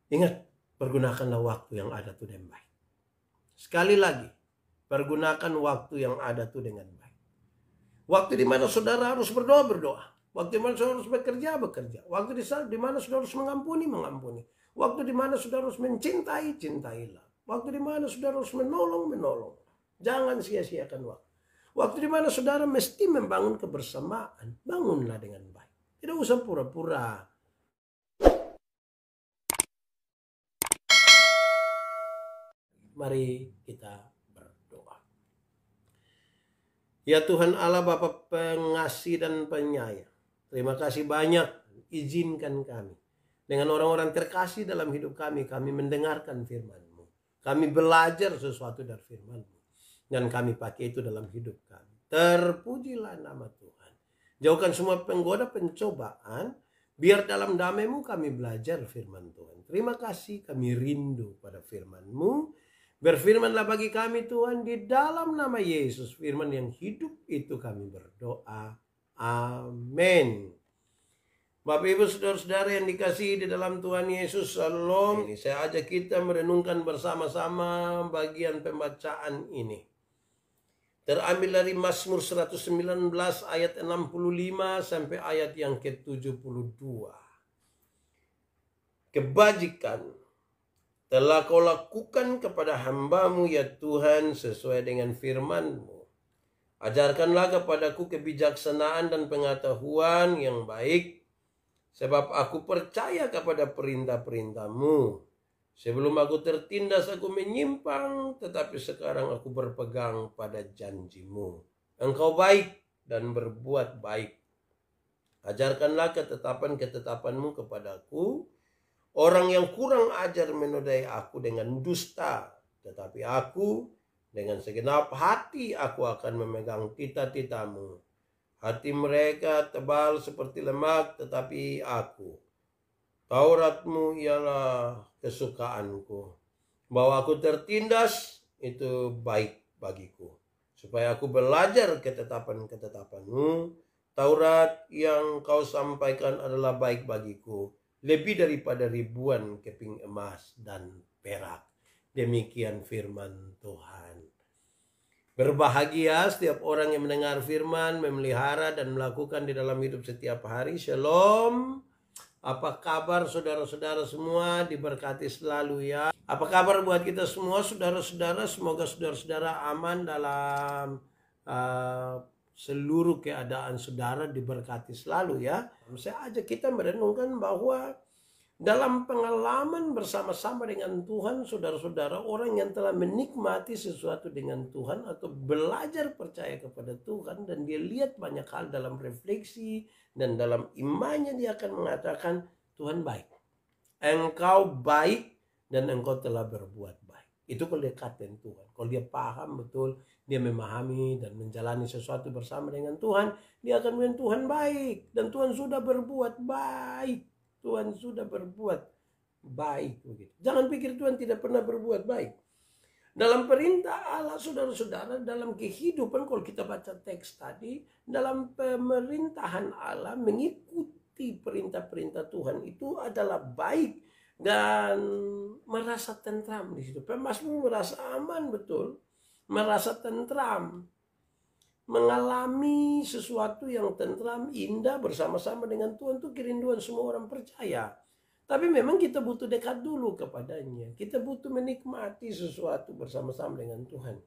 Ingat, pergunakanlah waktu yang ada tuh dengan baik. Sekali lagi, pergunakan waktu yang ada tuh dengan baik. Waktu di mana saudara harus berdoa, berdoa. Waktu di mana saudara harus bekerja, bekerja. Waktu di mana saudara harus mengampuni, mengampuni. Waktu di mana saudara harus mencintai, cintailah. Waktu di mana saudara harus menolong, menolong. Jangan sia-siakan waktu. Waktu di mana saudara mesti membangun kebersamaan, bangunlah dengan baik. Tidak usah pura-pura. Mari kita berdoa. Ya Tuhan Allah, Bapa pengasih dan penyayang, terima kasih banyak, izinkan kami dengan orang-orang terkasih dalam hidup kami mendengarkan firman-Mu. Kami belajar sesuatu dari firman-Mu. Dan kami pakai itu dalam hidup kami. Terpujilah nama Tuhan. Jauhkan semua penggoda pencobaan. Biar dalam damai-Mu kami belajar firman Tuhan. Terima kasih, kami rindu pada firman-Mu. Berfirmanlah bagi kami Tuhan di dalam nama Yesus. Firman yang hidup itu kami berdoa. Amin. Bapak Ibu saudara-saudara yang dikasihi di dalam Tuhan Yesus, Shalom. Saya ajak kita merenungkan bersama-sama bagian pembacaan ini. Terambil dari Mazmur 119 ayat 65 sampai ayat yang ke-72. Kebajikan telah Kau lakukan kepada hamba-Mu ya Tuhan sesuai dengan firman-Mu. Ajarkanlah kepadaku kebijaksanaan dan pengetahuan yang baik, sebab aku percaya kepada perintah-perintah-Mu. Sebelum aku tertindas aku menyimpang, tetapi sekarang aku berpegang pada janji-Mu. Engkau baik dan berbuat baik. Ajarkanlah ketetapan-ketetapan-Mu kepadaku. Orang yang kurang ajar menodai aku dengan dusta, tetapi aku dengan segenap hati aku akan memegang titah-titah-Mu. Hati mereka tebal seperti lemak, tetapi aku, Taurat-Mu ialah kesukaanku. Bahwa aku tertindas itu baik bagiku. Supaya aku belajar ketetapan-ketetapan-Mu. Taurat yang Kau sampaikan adalah baik bagiku. Lebih daripada ribuan keping emas dan perak. Demikian firman Tuhan. Berbahagia setiap orang yang mendengar firman, memelihara dan melakukan di dalam hidup setiap hari. Shalom. Apa kabar saudara-saudara semua? Diberkati selalu ya. Apa kabar buat kita semua saudara-saudara? Semoga saudara-saudara aman dalam seluruh keadaan saudara, diberkati selalu ya. Saya ajak kita merenungkan bahwa dalam pengalaman bersama-sama dengan Tuhan, saudara-saudara, orang yang telah menikmati sesuatu dengan Tuhan atau belajar percaya kepada Tuhan dan dia lihat banyak hal dalam refleksi dan dalam imannya, dia akan mengatakan Tuhan baik. Engkau baik dan engkau telah berbuat baik. Itu kalau dia katakan Tuhan. Kalau dia paham betul, dia memahami dan menjalani sesuatu bersama dengan Tuhan, dia akan bilang Tuhan baik dan Tuhan sudah berbuat baik. Tuhan sudah berbuat baik. Begitu. Jangan pikir Tuhan tidak pernah berbuat baik. Dalam perintah Allah, saudara-saudara, dalam kehidupan, kalau kita baca teks tadi, dalam pemerintahan Allah, mengikuti perintah-perintah Tuhan itu adalah baik dan merasa tentram di situ. Pemazmur merasa aman betul, merasa tentram, mengalami sesuatu yang tentram, indah bersama-sama dengan Tuhan. Itu kerinduan semua orang percaya. Tapi memang kita butuh dekat dulu kepadanya. Kita butuh menikmati sesuatu bersama-sama dengan Tuhan.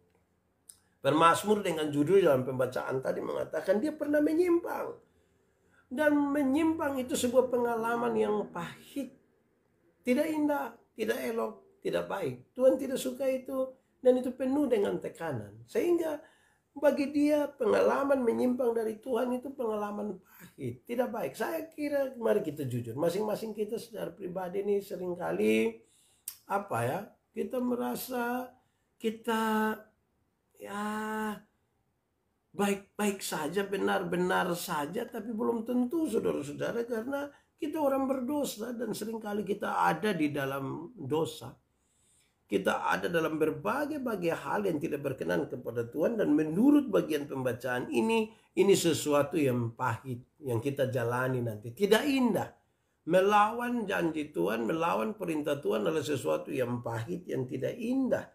Pemazmur dengan judul dalam pembacaan tadi mengatakan dia pernah menyimpang. Dan menyimpang itu sebuah pengalaman yang pahit. Tidak indah, tidak elok, tidak baik. Tuhan tidak suka itu dan itu penuh dengan tekanan. Sehingga bagi dia pengalaman menyimpang dari Tuhan itu pengalaman pahit, tidak baik. Saya kira mari kita jujur, masing-masing kita secara pribadi ini seringkali kita merasa kita baik-baik saja, benar-benar saja, tapi belum tentu saudara-saudara, karena kita orang berdosa dan seringkali kita ada di dalam dosa. Kita ada dalam berbagai-bagai hal yang tidak berkenan kepada Tuhan. Dan menurut bagian pembacaan ini sesuatu yang pahit yang kita jalani nanti. Tidak indah. Melawan janji Tuhan, melawan perintah Tuhan adalah sesuatu yang pahit, yang tidak indah.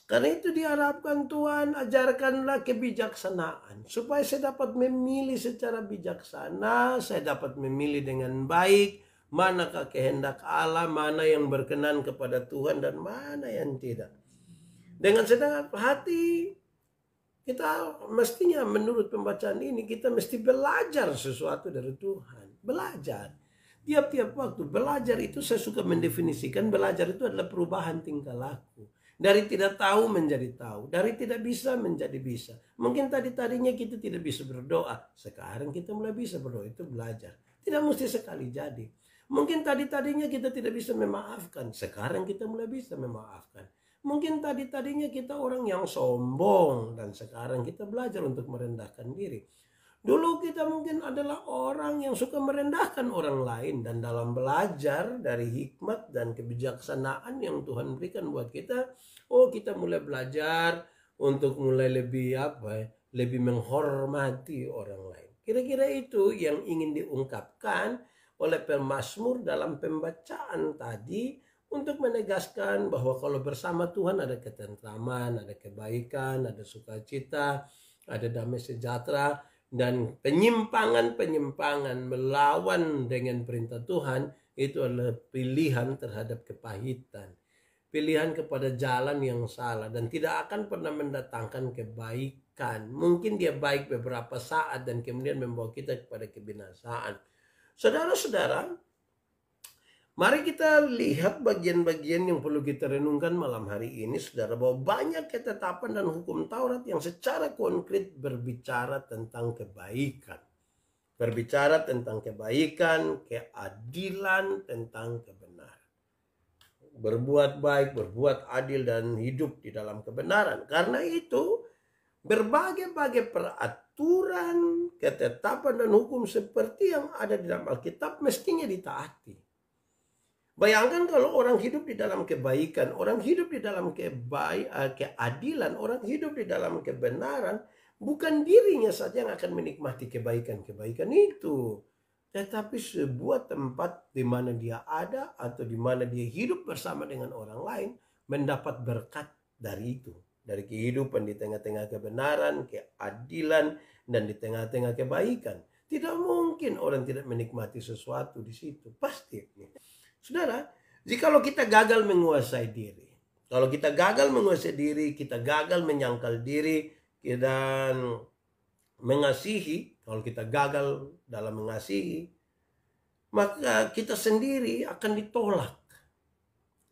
Karena itu diharapkan Tuhan, ajarkanlah kebijaksanaan. Supaya saya dapat memilih secara bijaksana, saya dapat memilih dengan baik, manakah kehendak Allah, mana yang berkenan kepada Tuhan, dan mana yang tidak. Dengan sedang hati, kita mestinya menurut pembacaan ini, kita mesti belajar sesuatu dari Tuhan. Belajar. Tiap-tiap waktu belajar itu saya suka mendefinisikan belajar itu adalah perubahan tingkah laku. Dari tidak tahu menjadi tahu. Dari tidak bisa menjadi bisa. Mungkin tadinya kita tidak bisa berdoa. Sekarang kita mulai bisa berdoa. Itu belajar. Tidak mesti sekali jadi. Mungkin tadinya kita tidak bisa memaafkan. Sekarang kita mulai bisa memaafkan. Mungkin tadinya kita orang yang sombong. Dan sekarang kita belajar untuk merendahkan diri. Dulu kita mungkin adalah orang yang suka merendahkan orang lain. Dan dalam belajar dari hikmat dan kebijaksanaan yang Tuhan berikan buat kita, kita mulai belajar untuk mulai lebih menghormati orang lain. Kira-kira itu yang ingin diungkapkan oleh pemazmur dalam pembacaan tadi, untuk menegaskan bahwa kalau bersama Tuhan ada ketentraman, ada kebaikan, ada sukacita, ada damai sejahtera. Dan penyimpangan melawan dengan perintah Tuhan itu adalah pilihan terhadap kepahitan. Pilihan kepada jalan yang salah dan tidak akan pernah mendatangkan kebaikan. Mungkin dia baik beberapa saat dan kemudian membawa kita kepada kebinasaan. Saudara-saudara, mari kita lihat bagian-bagian yang perlu kita renungkan malam hari ini, saudara, bahwa banyak ketetapan dan hukum Taurat yang secara konkret berbicara tentang kebaikan. Berbicara tentang kebaikan, keadilan, tentang kebenaran. Berbuat baik, berbuat adil, dan hidup di dalam kebenaran. Karena itu, berbagai-bagai peraturan, ketetapan, dan hukum seperti yang ada di dalam Alkitab mestinya ditaati. Bayangkan kalau orang hidup di dalam kebaikan, orang hidup di dalam keadilan, orang hidup di dalam kebenaran, bukan dirinya saja yang akan menikmati kebaikan-kebaikan itu, tetapi sebuah tempat di mana dia ada atau di mana dia hidup bersama dengan orang lain mendapat berkat dari itu, dari kehidupan di tengah-tengah kebenaran, keadilan, dan di tengah-tengah kebaikan. Tidak mungkin orang tidak menikmati sesuatu di situ, pasti. Saudara, jikalau kita gagal menguasai diri, kalau kita gagal menguasai diri, kita gagal menyangkal diri dan mengasihi, kalau kita gagal dalam mengasihi, maka kita sendiri akan ditolak.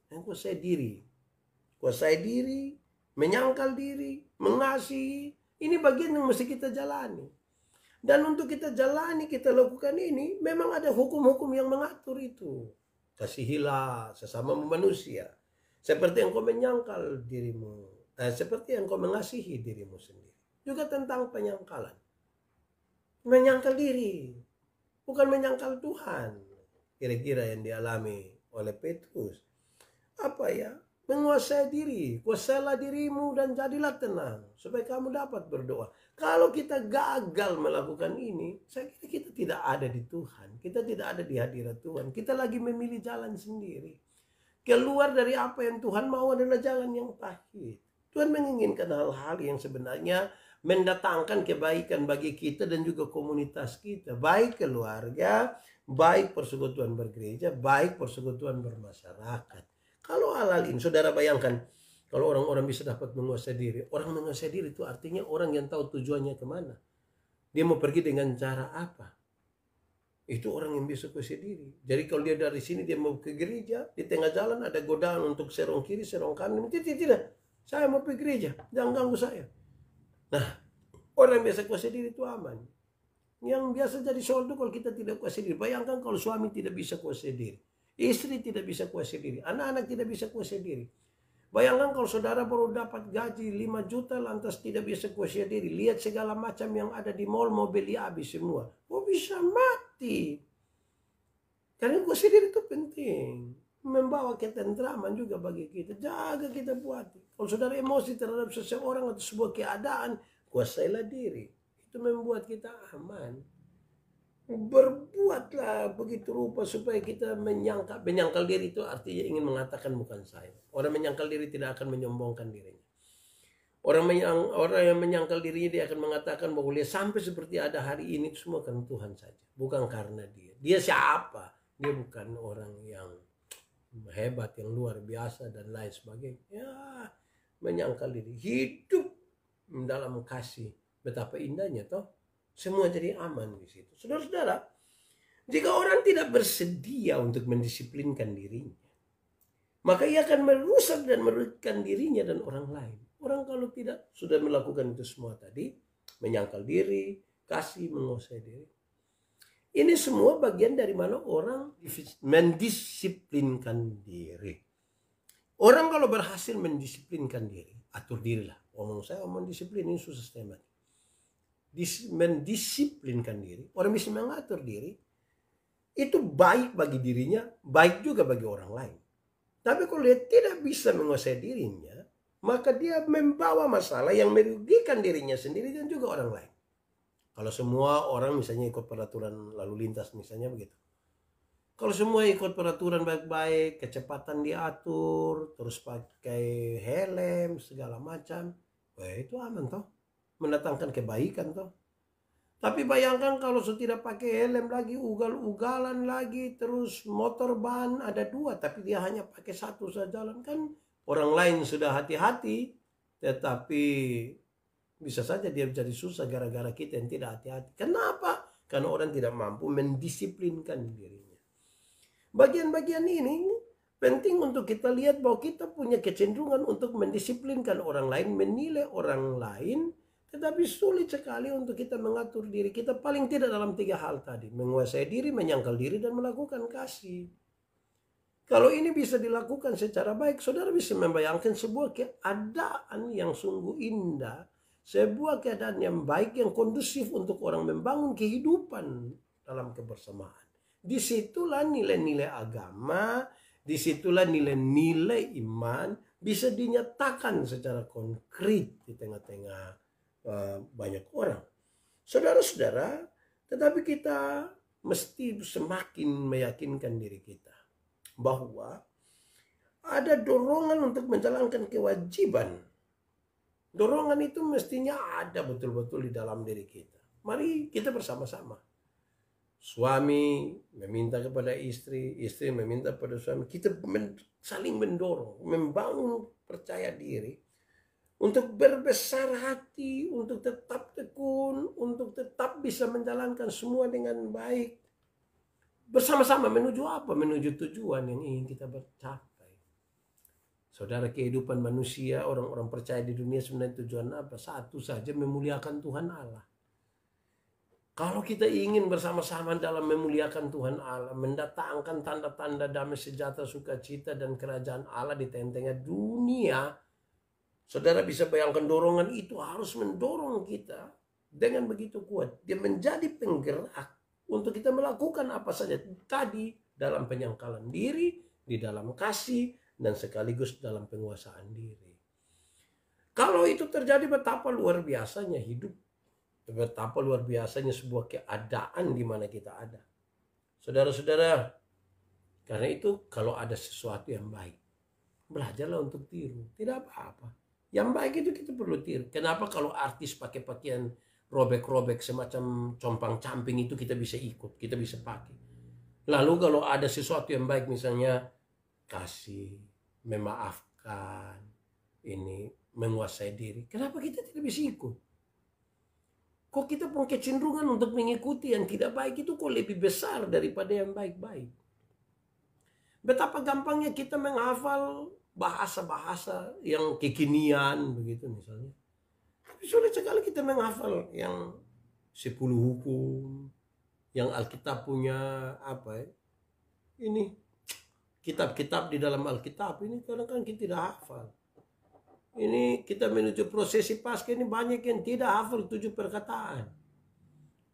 Kuasai diri, menyangkal diri, mengasihi, ini bagian yang mesti kita jalani. Dan untuk kita jalani, kita lakukan ini, memang ada hukum-hukum yang mengatur itu. Kasihilah sesama manusia seperti yang kau menyangkal dirimu, seperti yang kau mengasihi dirimu sendiri. Juga tentang penyangkalan, menyangkal diri, bukan menyangkal Tuhan. Kira-kira yang dialami oleh Petrus, menguasai diri, kuasailah dirimu dan jadilah tenang supaya kamu dapat berdoa. Kalau kita gagal melakukan ini, saya kira kita tidak ada di Tuhan. Kita tidak ada di hadirat Tuhan. Kita lagi memilih jalan sendiri. Keluar dari apa yang Tuhan mau adalah jalan yang pahit. Tuhan menginginkan hal-hal yang sebenarnya mendatangkan kebaikan bagi kita dan juga komunitas kita. Baik keluarga, baik persekutuan bergereja, baik persekutuan bermasyarakat. Kalau hal-hal ini, saudara bayangkan, kalau orang-orang bisa dapat menguasai diri. Orang menguasai diri itu artinya orang yang tahu tujuannya kemana. Dia mau pergi dengan cara apa. Itu orang yang bisa kuasai diri. Jadi kalau dia dari sini dia mau ke gereja, di tengah jalan ada godaan untuk serong kiri, serong kanan. Tidak. Saya mau pergi gereja, jangan ganggu saya. Nah, orang yang biasa kuasai diri itu aman. Yang biasa jadi soal itu kalau kita tidak kuasai diri. Bayangkan kalau suami tidak bisa kuasai diri. Istri tidak bisa kuasai diri. Anak-anak tidak bisa kuasai diri. Bayangkan kalau saudara baru dapat gaji 5 juta lantas tidak bisa kuasai diri. Lihat segala macam yang ada di mall, mau beli habis semua. Bisa mati. Karena kuasai diri itu penting. Membawa ketentraman juga bagi kita. Jaga kita buat. Kalau saudara emosi terhadap seseorang atau sebuah keadaan, kuasailah diri. Itu membuat kita aman. Berbuatlah begitu rupa supaya kita menyangkal diri itu artinya ingin mengatakan bukan saya. Orang menyangkal diri tidak akan menyombongkan dirinya. Orang yang menyangkal dirinya dia akan mengatakan bahwa dia sampai seperti ada hari ini semua karena Tuhan saja, bukan karena dia. Dia siapa? Dia bukan orang yang hebat, yang luar biasa dan lain sebagainya. Ya, menyangkal diri, hidup dalam kasih. Betapa indahnya toh. Semua jadi aman di situ. Saudara-saudara, jika orang tidak bersedia untuk mendisiplinkan dirinya, maka ia akan merusak dan merugikan dirinya dan orang lain. Orang kalau tidak sudah melakukan itu semua tadi, menyangkal diri, kasih, menguasai diri. Ini semua bagian dari mana orang mendisiplinkan diri. Orang kalau berhasil mendisiplinkan diri, atur dirilah. Saya ngomong disiplin ini susah teman. Mendisiplinkan diri, orang bisa mengatur diri, itu baik bagi dirinya, baik juga bagi orang lain. Tapi kalau dia tidak bisa menguasai dirinya, maka dia membawa masalah yang merugikan dirinya sendiri dan juga orang lain. Kalau semua orang misalnya ikut peraturan lalu lintas misalnya begitu. Kalau semua ikut peraturan baik-baik, kecepatan diatur, terus pakai helm, segala macam, itu aman toh. Mendatangkan kebaikan toh. Tapi bayangkan kalau tidak pakai helm lagi, ugal-ugalan lagi, terus motor ban ada 2, tapi dia hanya pakai 1 saja jalan, kan orang lain sudah hati-hati, tetapi bisa saja dia jadi susah gara-gara kita yang tidak hati-hati. Kenapa? Karena orang tidak mampu mendisiplinkan dirinya. Bagian-bagian ini penting untuk kita lihat bahwa kita punya kecenderungan untuk mendisiplinkan orang lain, menilai orang lain, tetapi sulit sekali untuk kita mengatur diri kita paling tidak dalam 3 hal tadi. Menguasai diri, menyangkal diri, dan melakukan kasih. Kalau ini bisa dilakukan secara baik, saudara bisa membayangkan sebuah keadaan yang sungguh indah. Sebuah keadaan yang baik, yang kondusif untuk orang membangun kehidupan dalam kebersamaan. Disitulah nilai-nilai agama, disitulah nilai-nilai iman bisa dinyatakan secara konkret di tengah-tengah banyak orang. Saudara-saudara, tetapi kita mesti semakin meyakinkan diri kita bahwa ada dorongan untuk menjalankan kewajiban. Dorongan itu mestinya ada betul-betul di dalam diri kita. Mari kita bersama-sama. Suami meminta kepada istri, istri meminta kepada suami. Kita saling mendorong, membangun percaya diri untuk berbesar hati, untuk tetap tekun, untuk tetap bisa menjalankan semua dengan baik. Bersama-sama menuju apa? Menuju tujuan yang ingin kita capai. Saudara, kehidupan manusia, orang-orang percaya di dunia sebenarnya tujuan apa? Satu saja, memuliakan Tuhan Allah. Kalau kita ingin bersama-sama dalam memuliakan Tuhan Allah, mendatangkan tanda-tanda damai sejahtera, sukacita, dan kerajaan Allah di tengah-tengah dunia, saudara bisa bayangkan dorongan itu harus mendorong kita dengan begitu kuat. Dia menjadi penggerak untuk kita melakukan apa saja tadi dalam penyangkalan diri, di dalam kasih, dan sekaligus dalam penguasaan diri. Kalau itu terjadi, betapa luar biasanya hidup. Betapa luar biasanya sebuah keadaan di mana kita ada. Saudara-saudara, karena itu kalau ada sesuatu yang baik, belajarlah untuk tiru. Tidak apa-apa. Yang baik itu kita perlu tiru. Kenapa kalau artis pakai pakaian robek-robek semacam compang-camping itu kita bisa ikut, kita bisa pakai. Lalu kalau ada sesuatu yang baik, misalnya kasih, memaafkan, ini menguasai diri, kenapa kita tidak bisa ikut? Kok kita punya kecenderungan untuk mengikuti yang tidak baik itu kok lebih besar daripada yang baik-baik? Betapa gampangnya kita menghafal bahasa-bahasa yang kekinian begitu misalnya. Tapi sulit sekali kita menghafal yang 10 hukum, yang Alkitab punya apa ya? Ini kitab-kitab di dalam Alkitab ini kadang-kadang kita tidak hafal. Ini kita menuju prosesi Paskah ini banyak yang tidak hafal 7 perkataan.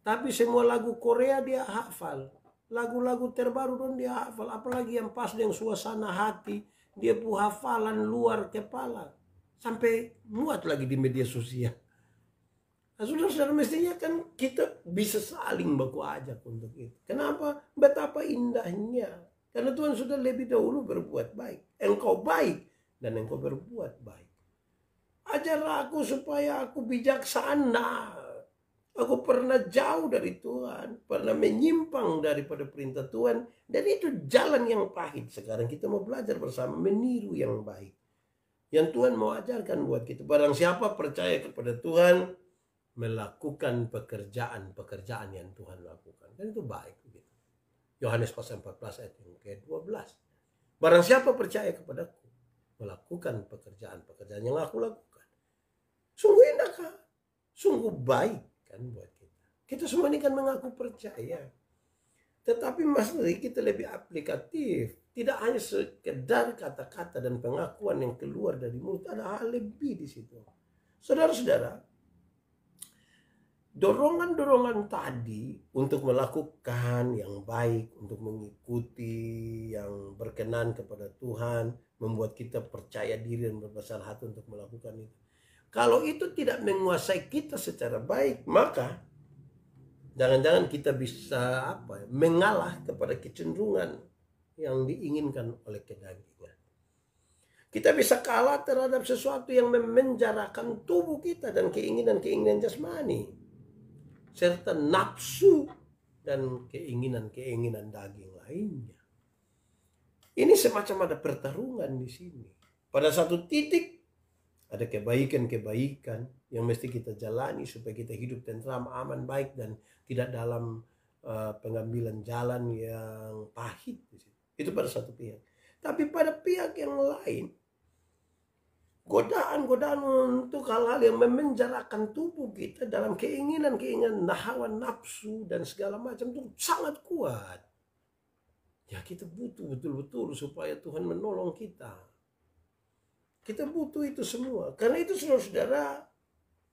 Tapi semua lagu Korea dia hafal. Lagu-lagu terbaru don dia hafal. Apalagi yang pas dengan suasana hati. Dia punya hafalan luar kepala. Sampai muat lagi di media sosial. Nah, saudara-saudara, mestinya kan kita bisa saling baku ajak untuk itu. Kenapa? Betapa indahnya. Karena Tuhan sudah lebih dahulu berbuat baik. Engkau baik dan engkau berbuat baik. Ajar aku supaya aku bijaksana. Aku pernah jauh dari Tuhan, pernah menyimpang daripada perintah Tuhan, dan itu jalan yang pahit. Sekarang kita mau belajar bersama meniru yang baik. Yang Tuhan mau ajarkan buat kita. Barang siapa percaya kepada Tuhan, melakukan pekerjaan yang Tuhan lakukan. Dan itu baik. Yohanes pasal 14 ayat yang ke-12. Barang siapa percaya kepadaku, melakukan pekerjaan yang aku lakukan. Sungguh indah kan? Sungguh baik kan buat kita. Kita semua ini kan mengaku percaya. Tetapi mari kita lebih aplikatif. Tidak hanya sekedar kata-kata dan pengakuan yang keluar dari mulut. Ada hal lebih di situ. Saudara-saudara, dorongan-dorongan tadi untuk melakukan yang baik, untuk mengikuti yang berkenan kepada Tuhan, membuat kita percaya diri dan berbesar hati untuk melakukan itu. Kalau itu tidak menguasai kita secara baik, maka jangan-jangan kita bisa mengalah kepada kecenderungan yang diinginkan oleh kedagingan. Kita bisa kalah terhadap sesuatu yang memenjarakan tubuh kita dan keinginan-keinginan jasmani, serta nafsu dan keinginan-keinginan daging lainnya. Ini semacam ada pertarungan di sini. Pada satu titik ada kebaikan-kebaikan yang mesti kita jalani supaya kita hidup tentram, aman, baik, dan tidak dalam pengambilan jalan yang pahit di situ. Itu pada satu pihak. Tapi pada pihak yang lain, godaan-godaan untuk hal-hal yang memenjarakan tubuh kita dalam keinginan-keinginan hawa nafsu dan segala macam itu sangat kuat. Ya, kita butuh betul-betul supaya Tuhan menolong kita. Kita butuh itu semua. Karena itu saudara-saudara,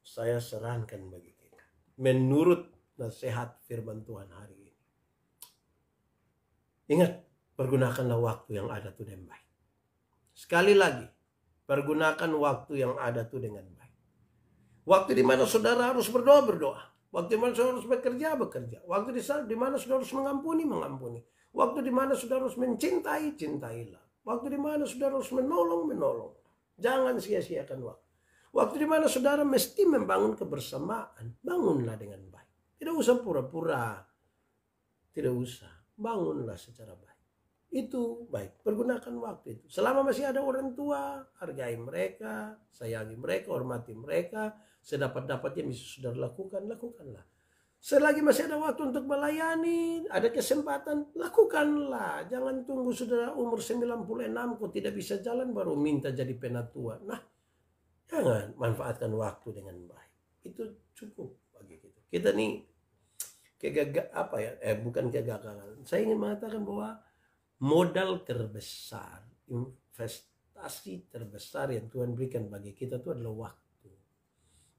saya sarankan bagi kita, menurut nasihat firman Tuhan hari ini, ingat, pergunakanlah waktu yang ada tuh dengan baik. Sekali lagi, pergunakan waktu yang ada tuh dengan baik. Waktu di mana saudara harus berdoa, berdoa. Waktu di mana saudara harus bekerja, bekerja. Waktu di mana saudara harus mengampuni, mengampuni. Waktu di mana saudara harus mencintai, cintailah. Waktu di mana saudara harus menolong, menolong. Jangan sia-siakan waktu. Waktu di mana saudara mesti membangun kebersamaan, bangunlah dengan baik. Tidak usah pura-pura. Tidak usah. Bangunlah secara baik. Itu baik. Pergunakan waktu itu. Selama masih ada orang tua, hargai mereka, sayangi mereka, hormati mereka. Sedapat-dapatnya bisa saudara lakukan, lakukanlah. Selagi masih ada waktu untuk melayani, ada kesempatan, lakukanlah. Jangan tunggu saudara umur 96 kok tidak bisa jalan baru minta jadi penatua. Nah, jangan, manfaatkan waktu dengan baik. Itu cukup bagi kita. Kita nih bukan kegagalan. Saya ingin mengatakan bahwa modal terbesar, investasi terbesar yang Tuhan berikan bagi kita itu adalah waktu.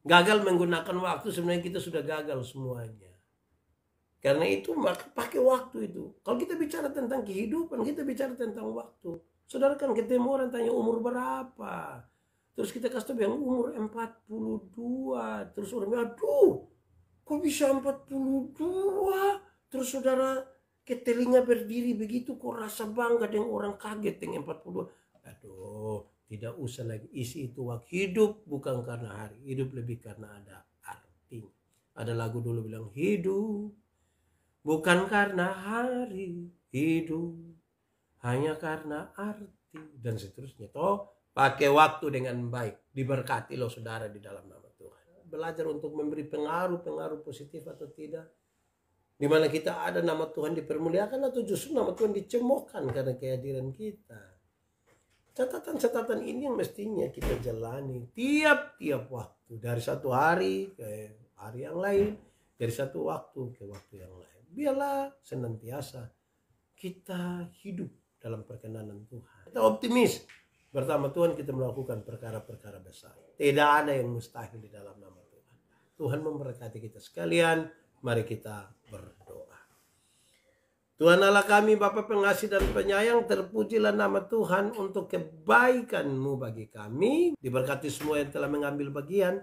Gagal menggunakan waktu, sebenarnya kita sudah gagal semuanya. Karena itu maka pakai waktu itu. Kalau kita bicara tentang kehidupan, kita bicara tentang waktu. Saudara kan ketemu orang tanya umur berapa. Terus kita kasih tahu yang umur 42. Terus orang bilang, aduh, kok bisa 42? Terus saudara ke telinga berdiri begitu, kok rasa bangga dengan orang kaget dengan 42. Aduh, tidak usah lagi isi itu waktu. Hidup bukan karena hari, hidup lebih karena ada artinya. Ada lagu dulu bilang, hidup bukan karena hari, hidup hanya karena arti, dan seterusnya. Toh, pakai waktu dengan baik. Diberkati loh saudara di dalam nama Tuhan. Belajar untuk memberi pengaruh positif atau tidak. Di mana kita ada nama Tuhan dipermuliakan atau justru nama Tuhan dicemoohkan karena kehadiran kita. Catatan-catatan ini yang mestinya kita jalani tiap-tiap waktu. Dari satu hari ke hari yang lain. Dari satu waktu ke waktu yang lain. Biarlah senantiasa kita hidup dalam perkenanan Tuhan. Kita optimis. Bersama Tuhan kita melakukan perkara-perkara besar. Tidak ada yang mustahil di dalam nama Tuhan. Tuhan memberkati kita sekalian. Mari kita berdoa. Tuhan Allah kami, Bapa pengasih dan penyayang, terpujilah nama Tuhan untuk kebaikan-Mu bagi kami. Diberkati semua yang telah mengambil bagian.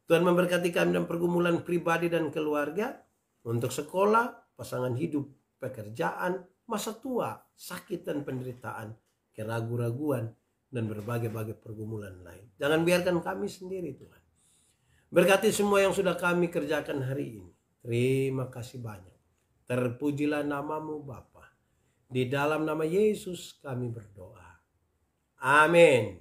Tuhan memberkati kami dalam pergumulan pribadi dan keluarga, untuk sekolah, pasangan hidup, pekerjaan, masa tua, sakit dan penderitaan, keraguan-raguan, dan berbagai-bagai pergumulan lain. Jangan biarkan kami sendiri, Tuhan. Berkati semua yang sudah kami kerjakan hari ini. Terima kasih banyak. Terpujilah namamu Bapa. Di dalam nama Yesus kami berdoa. Amin.